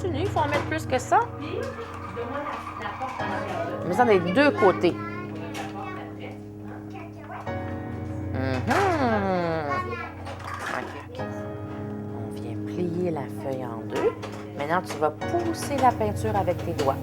continue, il faut en mettre plus que ça. Mais ça des deux côtés. OK. On vient plier la feuille en deux. Maintenant, tu vas pousser la peinture avec tes doigts.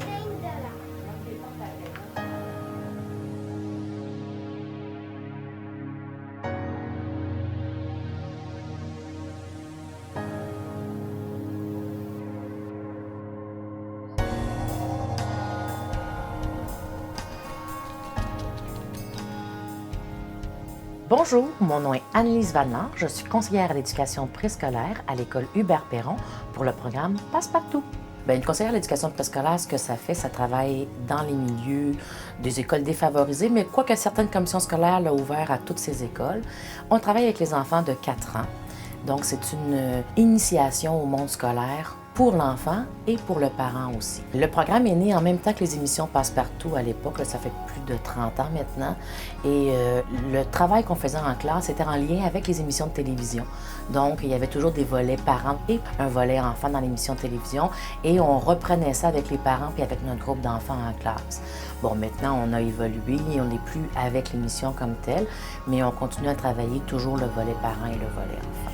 Bonjour, mon nom est Annelise Valnard. Je suis conseillère à l'éducation préscolaire à l'école Hubert-Perron pour le programme Passe-Partout. Bien, une conseillère à l'éducation préscolaire, ce que ça fait, ça travaille dans les milieux des écoles défavorisées, mais quoique certaines commissions scolaires l'ont ouvert à toutes ces écoles, on travaille avec les enfants de 4 ans. Donc, c'est une initiation au monde scolaire pour l'enfant et pour le parent aussi. Le programme est né en même temps que les émissions Passe-Partout à l'époque, ça fait plus de 30 ans maintenant, et le travail qu'on faisait en classe était en lien avec les émissions de télévision. Donc, il y avait toujours des volets parents et un volet enfant dans l'émission de télévision, et on reprenait ça avec les parents puis avec notre groupe d'enfants en classe. Bon, maintenant, on a évolué, on n'est plus avec l'émission comme telle, mais on continue à travailler toujours le volet parents et le volet enfant.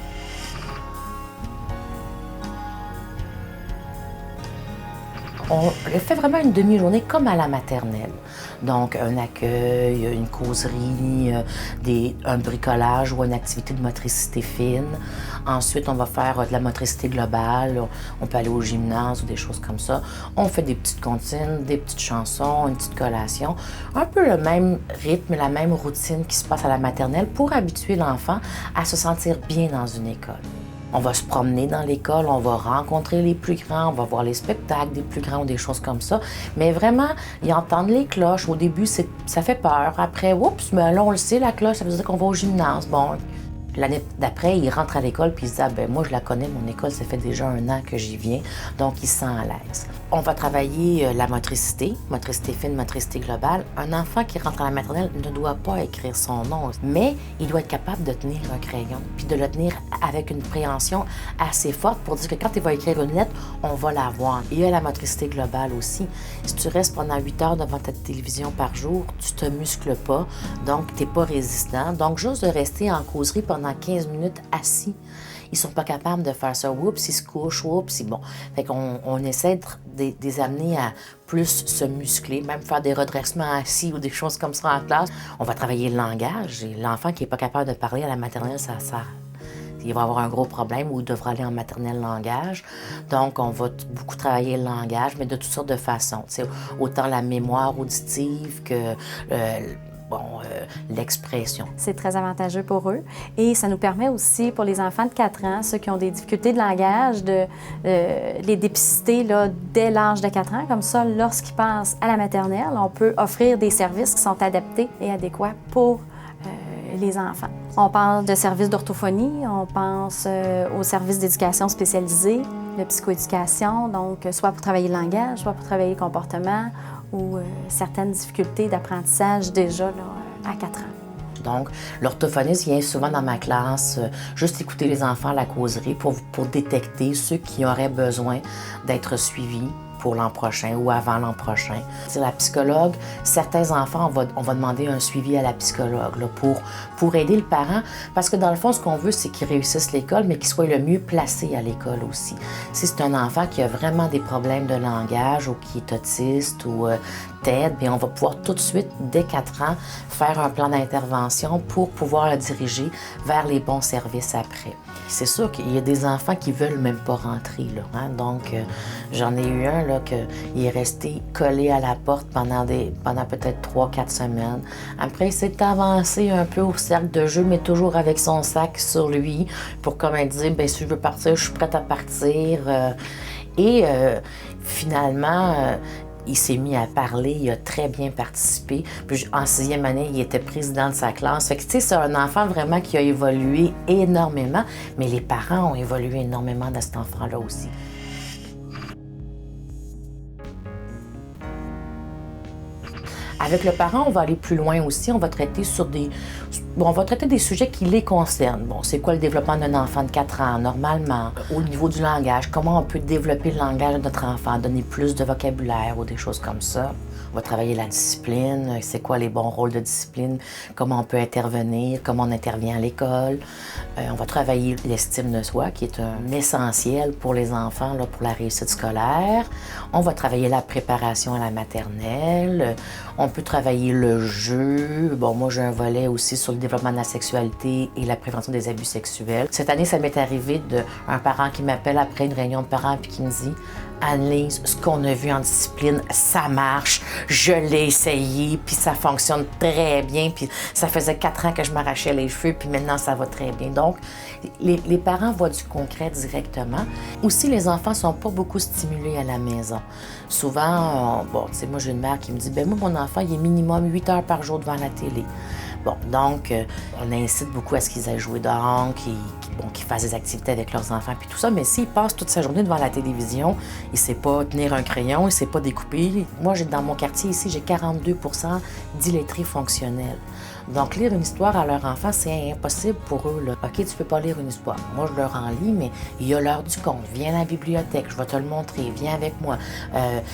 On fait vraiment une demi-journée comme à la maternelle. Donc, un accueil, une causerie, un bricolage ou une activité de motricité fine. Ensuite, on va faire de la motricité globale. On peut aller au gymnase ou des choses comme ça. On fait des petites comptines, des petites chansons, une petite collation. Un peu le même rythme, la même routine qui se passe à la maternelle pour habituer l'enfant à se sentir bien dans une école. On va se promener dans l'école, on va rencontrer les plus grands, on va voir les spectacles des plus grands ou des choses comme ça. Mais vraiment, ils entendent les cloches. Au début, ça fait peur. Après, oups, mais là, on le sait, la cloche, ça veut dire qu'on va au gymnase. Bon, l'année d'après, ils rentrent à l'école puis ils se disent « Ah ben moi, je la connais, mon école, ça fait déjà 1 an que j'y viens. » Donc, ils se sentent à l'aise. On va travailler la motricité fine, motricité globale. Un enfant qui rentre à la maternelle ne doit pas écrire son nom, mais il doit être capable de tenir un crayon, puis de le tenir avec une préhension assez forte pour dire que quand il va écrire une lettre, on va la voir. Il y a la motricité globale aussi. Si tu restes pendant 8 heures devant ta télévision par jour, tu te muscles pas, donc tu n'es pas résistant. Donc, juste de rester en causerie pendant 15 minutes assis, ils sont pas capables de faire ça. Oups, ils se couchent, oups, bon. Fait qu'on essaie de les amener à plus se muscler, même faire des redressements assis ou des choses comme ça en classe. On va travailler le langage. Et l'enfant qui n'est pas capable de parler à la maternelle, il va avoir un gros problème ou il devra aller en maternelle langage. Donc, on va beaucoup travailler le langage, mais de toutes sortes de façons. Autant la mémoire auditive que l'expression. C'est très avantageux pour eux et ça nous permet aussi, pour les enfants de 4 ans, ceux qui ont des difficultés de langage, de les dépister là, dès l'âge de 4 ans. Comme ça, lorsqu'ils passent à la maternelle, on peut offrir des services qui sont adaptés et adéquats pour les enfants. On parle de services d'orthophonie, on pense aux services d'éducation spécialisés, de psychoéducation, donc soit pour travailler le langage, soit pour travailler le comportement ou certaines difficultés d'apprentissage déjà là, à 4 ans. Donc, l'orthophoniste vient souvent dans ma classe juste écouter les enfants à la causerie pour détecter ceux qui auraient besoin d'être suivis pour l'an prochain ou avant l'an prochain. C'est la psychologue, certains enfants, on va demander un suivi à la psychologue là, pour aider le parent, parce que dans le fond, ce qu'on veut, c'est qu'il réussisse l'école, mais qu'il soit le mieux placé à l'école aussi. Si c'est un enfant qui a vraiment des problèmes de langage ou qui est autiste ou TED, bien, on va pouvoir tout de suite, dès 4 ans, faire un plan d'intervention pour pouvoir le diriger vers les bons services après. C'est sûr qu'il y a des enfants qui veulent même pas rentrer, là, hein? Donc, j'en ai eu un là, qui est resté collé à la porte pendant peut-être 3-4 semaines. Après, il s'est avancé un peu au cercle de jeu, mais toujours avec son sac sur lui pour comme dire, bien, si je veux partir, je suis prête à partir. Finalement, il s'est mis à parler, il a très bien participé. Puis en 6e année, il était président de sa classe. Fait que, tu sais, c'est un enfant vraiment qui a évolué énormément, mais les parents ont évolué énormément dans cet enfant-là aussi. Avec le parent, on va aller plus loin aussi. On va traiter sur Bon, on va traiter des sujets qui les concernent. Bon, c'est quoi le développement d'un enfant de 4 ans, normalement? Au niveau du langage, comment on peut développer le langage de notre enfant, donner plus de vocabulaire ou des choses comme ça. On va travailler la discipline, c'est quoi les bons rôles de discipline, comment on peut intervenir, comment on intervient à l'école. On va travailler l'estime de soi, qui est un essentiel pour les enfants, là, pour la réussite scolaire. On va travailler la préparation à la maternelle. On peut travailler le jeu. Bon, moi, j'ai un volet aussi sur le développement de la sexualité et la prévention des abus sexuels. Cette année, ça m'est arrivé d'un parent qui m'appelle après une réunion de parents puis qui me dit « Anne-Lise, ce qu'on a vu en discipline, ça marche. Je l'ai essayé, puis ça fonctionne très bien. Puis ça faisait 4 ans que je m'arrachais les cheveux, puis maintenant, ça va très bien. » Donc, les parents voient du concret directement. Aussi, les enfants ne sont pas beaucoup stimulés à la maison. Souvent, bon, tu sais, moi, j'ai une mère qui me dit « Bien, moi, mon enfant, il est minimum 8 heures par jour devant la télé. » Bon, donc, on incite beaucoup à ce qu'ils aillent jouer dehors, qu'ils fassent des activités avec leurs enfants, puis tout ça. Mais s'ils passent toute sa journée devant la télévision, il ne sait pas tenir un crayon, il ne sait pas découper. Moi, dans mon quartier ici, j'ai 42 d'illettrés fonctionnels. Donc, lire une histoire à leur enfant, c'est impossible pour eux, là. OK, tu peux pas lire une histoire. Moi, je leur en lis, mais il y a l'heure du conte. Viens à la bibliothèque, je vais te le montrer. Viens avec moi.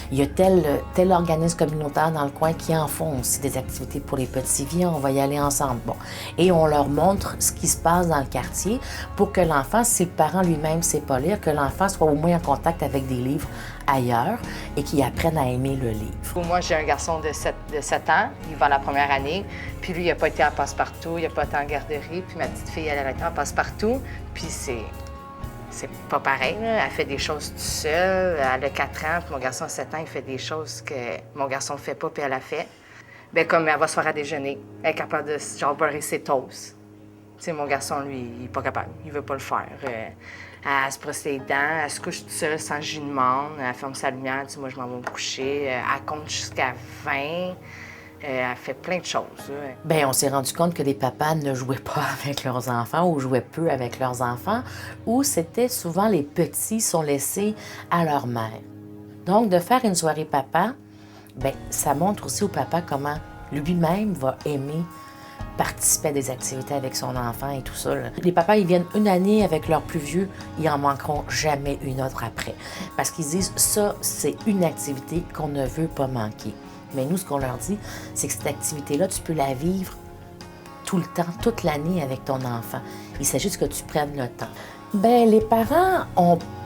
Il y a tel organisme communautaire dans le coin qui en font aussi des activités pour les petits. Viens, on va y aller ensemble. Bon. Et on leur montre ce qui se passe dans le quartier pour que l'enfant, si le parent lui-même ne sait pas lire, que l'enfant soit au moins en contact avec des livres ailleurs et qu'il apprenne à aimer le livre. Moi, j'ai un garçon de 7 ans, il va à la première année, puis lui, il n'a pas été en passe-partout, il n'a pas été en garderie, puis ma petite fille, elle a été en passe-partout, puis c'est pas pareil, là. Elle fait des choses toute seule, elle a 4 ans, puis mon garçon a 7 ans, il fait des choses que mon garçon ne fait pas, puis elle a fait. Bien, comme elle va se faire à déjeuner, elle est capable de, genre, beurrer ses toasts. Tu sais, mon garçon, lui, il n'est pas capable, il veut pas le faire. Elle se brosse les dents, elle se couche toute seule sans jus de menthe, elle ferme sa lumière, dit « moi, je m'en vais me coucher », elle compte jusqu'à 20, elle fait plein de choses. Bien, on s'est rendu compte que les papas ne jouaient pas avec leurs enfants ou jouaient peu avec leurs enfants, ou c'était souvent les petits sont laissés à leur mère. Donc, de faire une soirée papa, bien, ça montre aussi au papa comment lui-même va aimer participer à des activités avec son enfant et tout ça, là. Les papas, ils viennent une année avec leur plus vieux, ils en manqueront jamais une autre après. Parce qu'ils disent, ça, c'est une activité qu'on ne veut pas manquer. Mais nous, ce qu'on leur dit, c'est que cette activité-là, tu peux la vivre tout le temps, toute l'année avec ton enfant. Il s'agit juste que tu prennes le temps. Bien, les parents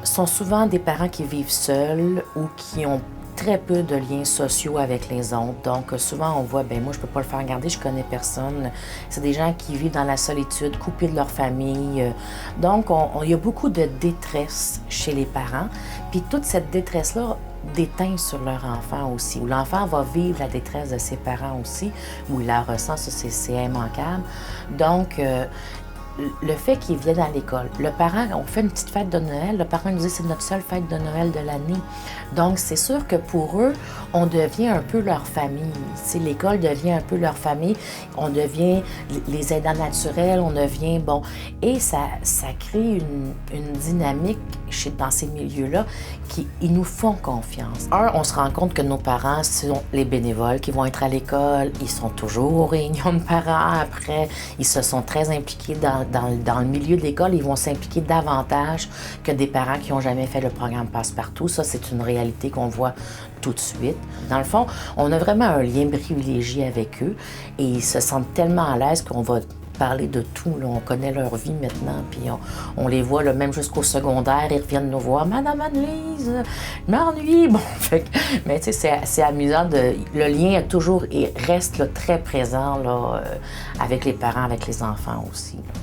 sont souvent des parents qui vivent seuls ou qui ont très peu de liens sociaux avec les autres. Donc, souvent, on voit, ben moi, je peux pas le faire garder, je connais personne. C'est des gens qui vivent dans la solitude, coupés de leur famille. Donc, il y a beaucoup de détresse chez les parents. Puis toute cette détresse-là déteint sur leur enfant aussi. Où l'enfant va vivre la détresse de ses parents aussi, où il la ressent, ça, c'est immanquable. Donc, le fait qu'ils viennent à l'école, le parent, on fait une petite fête de Noël, le parent nous dit c'est notre seule fête de Noël de l'année. Donc, c'est sûr que pour eux, on devient un peu leur famille. L'école devient un peu leur famille. On devient les aidants naturels, on devient, bon... Et ça crée une dynamique dans ces milieux-là ils nous font confiance. On se rend compte que nos parents sont les bénévoles qui vont être à l'école. Ils sont toujours aux réunions de parents après. Ils se sont très impliqués dans le milieu de l'école. Ils vont s'impliquer davantage que des parents qui n'ont jamais fait le programme Passe-Partout. Ça, c'est une réalité qu'on voit tout de suite. Dans le fond, on a vraiment un lien privilégié avec eux et ils se sentent tellement à l'aise qu'on va parler de tout. Là. On connaît leur vie maintenant, puis on les voit là, même jusqu'au secondaire, ils reviennent nous voir. « Madame Anne-Lise, je m'ennuie! » Bon, mais tu sais, c'est amusant. Le lien reste là, très présent là, avec les parents, avec les enfants aussi. Là.